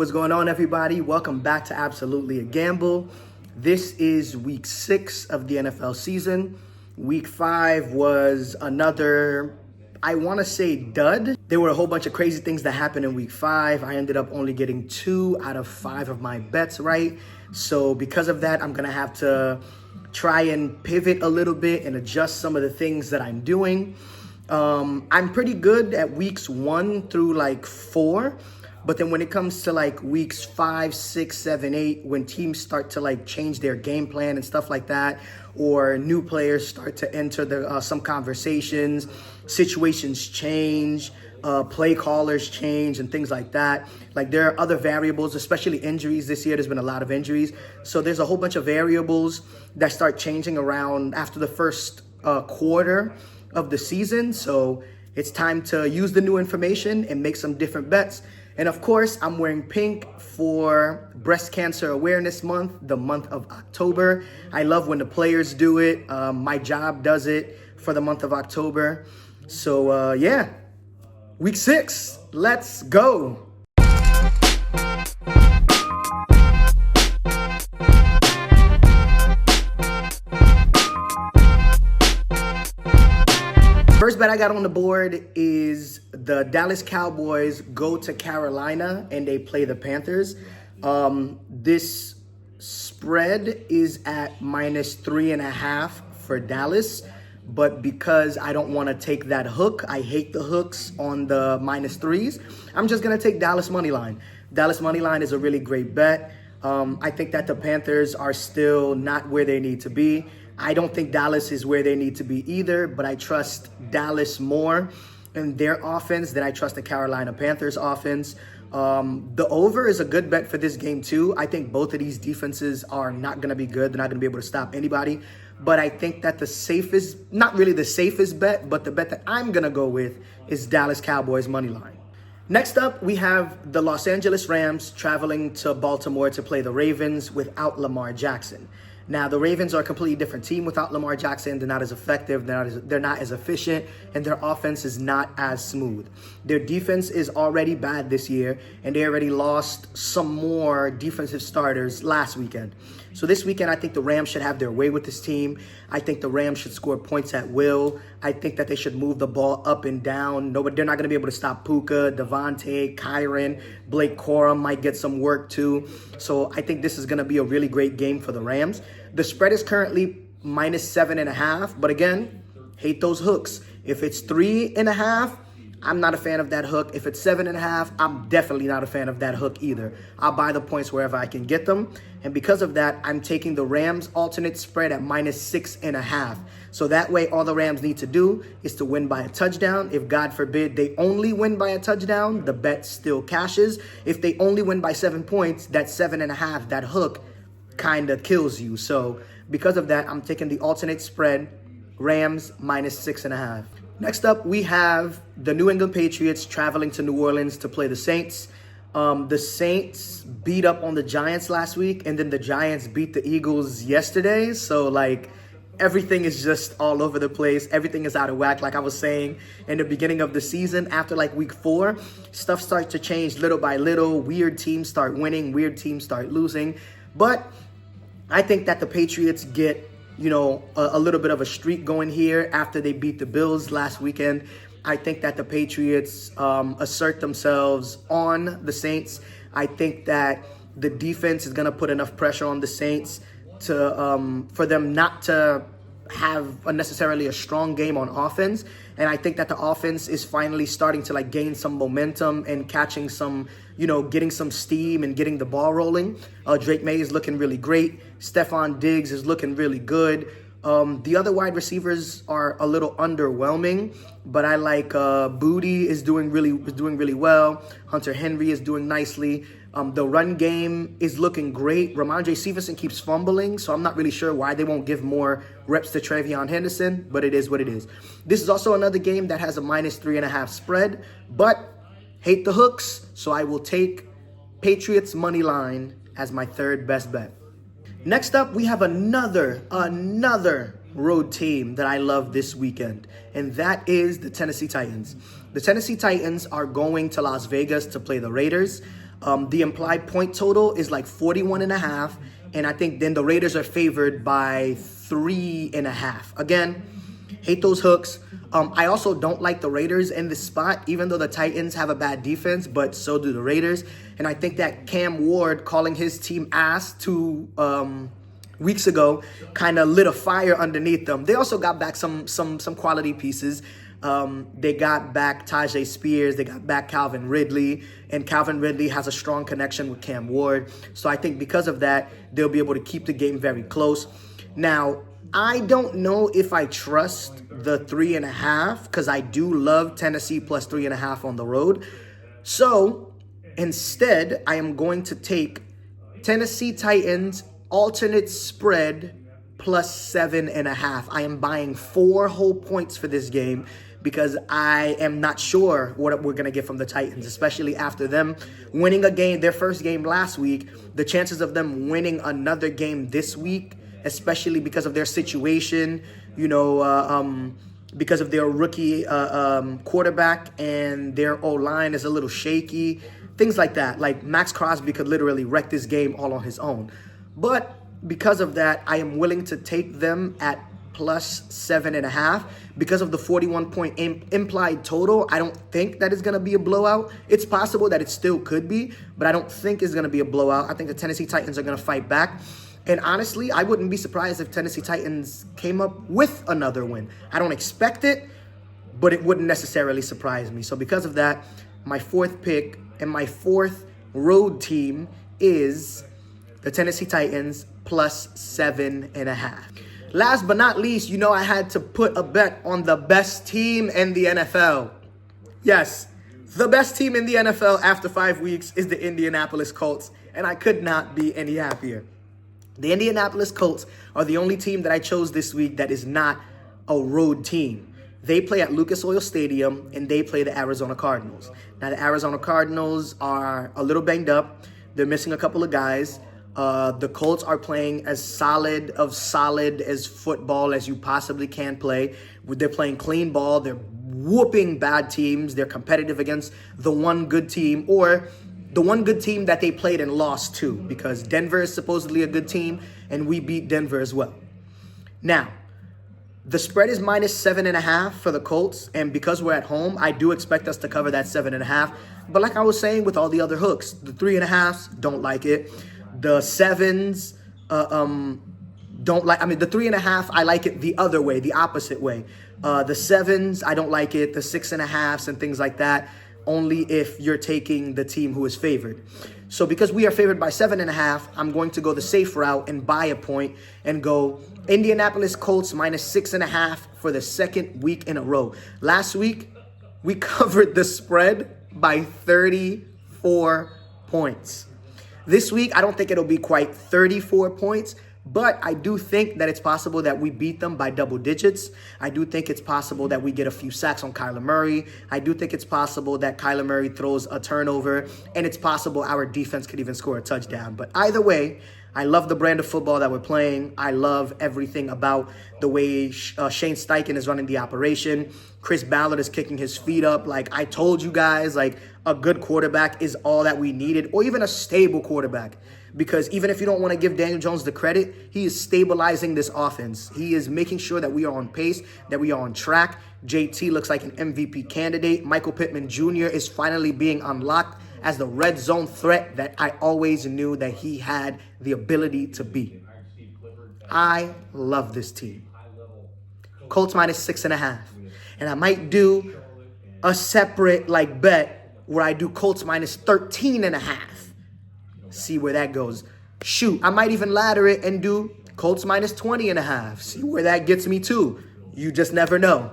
What's going on, everybody? Welcome back to Absolutely a Gamble. This is week 6 of the NFL season. Week 5 was another, I want to say, dud. There were a whole bunch of crazy things that happened in week 5. I ended up only getting 2 out of 5 of my bets right. So because of that, I'm going to have to try and pivot a little bit and adjust some of the things that I'm doing. I'm pretty good at weeks 1 through 4. But then when it comes to weeks 5, 6, 7, 8, when teams start to change their game plan and stuff like that, or new players start to enter some conversations, situations change, play callers change and things like that. There are other variables, especially injuries this year. There's been a lot of injuries. So there's a whole bunch of variables that start changing around after the first quarter of the season. So it's time to use the new information and make some different bets. And of course, I'm wearing pink for Breast Cancer Awareness Month, the month of October. I love when the players do it. My job does it for the month of October. So yeah, week 6, let's go. First bet I got on the board is the Dallas Cowboys go to Carolina and they play the Panthers. This spread is at -3.5 for Dallas, but because I don't want to take that hook, I hate the hooks on the -3s, I'm just going to take Dallas money line. Dallas money line is a really great bet. I think that the Panthers are still not where they need to be. I don't think Dallas is where they need to be either, but I trust Dallas more in their offense than I trust the Carolina Panthers offense. The over is a good bet for this game too. I think both of these defenses are not going to be good. They're not going to be able to stop anybody. But I think that the safest, not really the safest bet, but the bet that I'm going to go with is Dallas Cowboys money line. Next up, we have the Los Angeles Rams traveling to Baltimore to play the Ravens without Lamar Jackson. Now, the Ravens are a completely different team without Lamar Jackson. They're not as effective. They're not as efficient, and their offense is not as smooth. Their defense is already bad this year, and they already lost some more defensive starters last weekend. So this weekend, I think the Rams should have their way with this team. I think the Rams should score points at will. I think that they should move the ball up and down. They're not going to be able to stop Puka, Devontae, Kyron, Blake Corum might get some work too. So I think this is going to be a really great game for the Rams. The spread is currently -7.5, but again, hate those hooks. If it's 3.5, I'm not a fan of that hook. If it's 7.5, I'm definitely not a fan of that hook either. I'll buy the points wherever I can get them. And because of that, I'm taking the Rams alternate spread at -6.5. So that way, all the Rams need to do is to win by a touchdown. If, God forbid, they only win by a touchdown, the bet still cashes. If they only win by 7 points, that 7.5, that hook, kind of kills you. So because of that, I'm taking the alternate spread, Rams -6.5. Next up, we have the New England Patriots traveling to New Orleans to play the Saints. The Saints beat up on the Giants last week, and then the Giants beat the Eagles yesterday. So everything is just all over the place. Everything is out of whack. Like I was saying in the beginning of the season, after week 4, stuff starts to change little by little. Weird teams start winning, weird teams start losing. But I think that the Patriots get a little bit of a streak going here after they beat the Bills last weekend. I think that the Patriots assert themselves on the Saints. I think that the defense is going to put enough pressure on the Saints for them not to have necessarily a strong game on offense. And I think that the offense is finally starting to gain some momentum and catching some, getting some steam and getting the ball rolling. Drake May is looking really great. Stephon Diggs is looking really good. The other wide receivers are a little underwhelming, but I like Booty is doing really well. Hunter Henry is doing nicely. The run game is looking great. Ramondre Stevenson keeps fumbling, so I'm not really sure why they won't give more reps to Travion Henderson, but it is what it is. This is also another game that has a -3.5 spread, but hate the hooks, so I will take Patriots money line as my third best bet. Next up, we have another road team that I love this weekend, and that is the Tennessee Titans. The Tennessee Titans are going to Las Vegas to play the Raiders. The implied point total is like 41.5, and I think then the Raiders are favored by 3.5. Again, hate those hooks. I also don't like the Raiders in this spot, even though the Titans have a bad defense, but so do the Raiders. And I think that Cam Ward calling his team ass 2 weeks ago kind of lit a fire underneath them. They also got back some quality pieces. They got back Tajay Spears. They got back Calvin Ridley. And Calvin Ridley has a strong connection with Cam Ward. So I think because of that, they'll be able to keep the game very close. Now, I don't know if I trust the 3.5 because I do love Tennessee plus 3.5 on the road. So instead, I am going to take Tennessee Titans alternate spread plus 7.5. I am buying 4 whole points for this game because I am not sure what we're going to get from the Titans, especially after them winning a game, their first game last week. The chances of them winning another game this week, especially because of their situation, because of their rookie quarterback and their O-line is a little shaky, things like that. Like Max Crosby could literally wreck this game all on his own. But because of that, I am willing to take them at plus 7.5 because of the 41-point implied total. I don't think that it's going to be a blowout. It's possible that it still could be, but I don't think it's going to be a blowout. I think the Tennessee Titans are going to fight back. And honestly, I wouldn't be surprised if Tennessee Titans came up with another win. I don't expect it, but it wouldn't necessarily surprise me. So because of that, my fourth pick and my fourth road team is the Tennessee Titans plus 7.5. Last but not least, I had to put a bet on the best team in the NFL. Yes, the best team in the NFL after 5 weeks is the Indianapolis Colts, and I could not be any happier. The Indianapolis Colts are the only team that I chose this week that is not a road team. They play at Lucas Oil Stadium, and they play the Arizona Cardinals. Now, the Arizona Cardinals are a little banged up. They're missing a couple of guys. The Colts are playing as solid as football as you possibly can play. They're playing clean ball. They're whooping bad teams. They're competitive against the one good team or the one good team that they played and lost to, because Denver is supposedly a good team and we beat Denver as well. Now, the spread is minus 7.5 for the Colts, and because we're at home, I do expect us to cover that 7.5. But like I was saying with all the other hooks, the 3.5s, don't like it. The 7s, don't like. I mean, the 3.5, I like it the other way, the opposite way. The 7s, I don't like it. The 6.5s and things like that, only if you're taking the team who is favored. So because we are favored by 7.5, I'm going to go the safe route and buy a point and go Indianapolis Colts minus 6.5 for the second week in a row. Last week, we covered the spread by 34 points. This week, I don't think it'll be quite 34 points, but I do think that it's possible that we beat them by double digits. I do think it's possible that we get a few sacks on Kyler Murray. I do think it's possible that Kyler Murray throws a turnover, and it's possible our defense could even score a touchdown. But either way, I love the brand of football that we're playing. I love everything about the way Shane Steichen is running the operation. Chris Ballard is kicking his feet up. Like I told you guys, like a good quarterback is all that we needed, or even a stable quarterback. Because even if you don't want to give Daniel Jones the credit, he is stabilizing this offense. He is making sure that we are on pace, that we are on track. JT looks like an MVP candidate. Michael Pittman Jr. is finally being unlocked as the red zone threat that I always knew that he had the ability to be. I love this team. Colts minus 6.5. And I might do a separate bet where I do Colts minus 13.5. See where that goes. Shoot, I might even ladder it and do Colts minus 20.5. See where that gets me too. You just never know.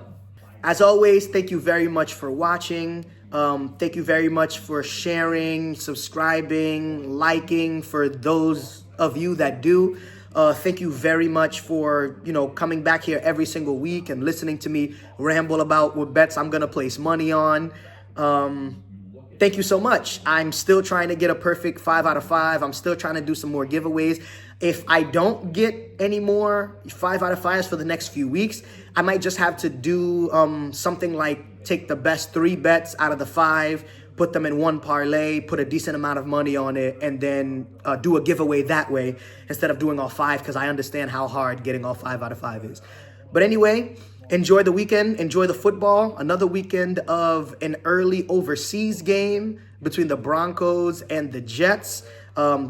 As always, thank you very much for watching. Thank you very much for sharing, subscribing, liking for those of you that do. Thank you very much for, coming back here every single week and listening to me ramble about what bets I'm going to place money on. Thank you so much. I'm still trying to get a perfect 5 out of 5. I'm still trying to do some more giveaways. If I don't get any more 5 out of 5s for the next few weeks, I might just have to do something like take the best 3 bets out of the 5 put them in one parlay, put a decent amount of money on it, and then do a giveaway that way instead of doing all 5, because I understand how hard getting all 5 out of 5 is. But anyway, enjoy the weekend, enjoy the football. Another weekend of an early overseas game between the Broncos and the Jets.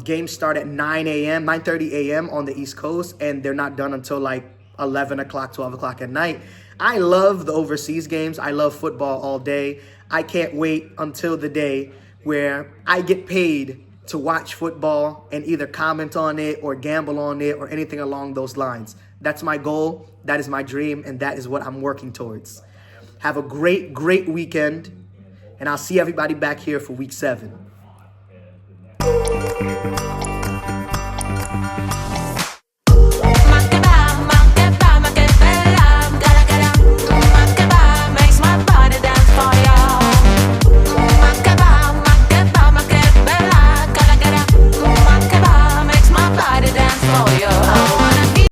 Games start at 9:30 a.m. on the East Coast, and they're not done until like 11 o'clock, 12 o'clock at night. I love the overseas games. I love football all day. I can't wait until the day where I get paid to watch football and either comment on it or gamble on it or anything along those lines. That's my goal. That is my dream, and that is what I'm working towards. Have a great, great weekend, and I'll see everybody back here for week 7. Oh, yeah.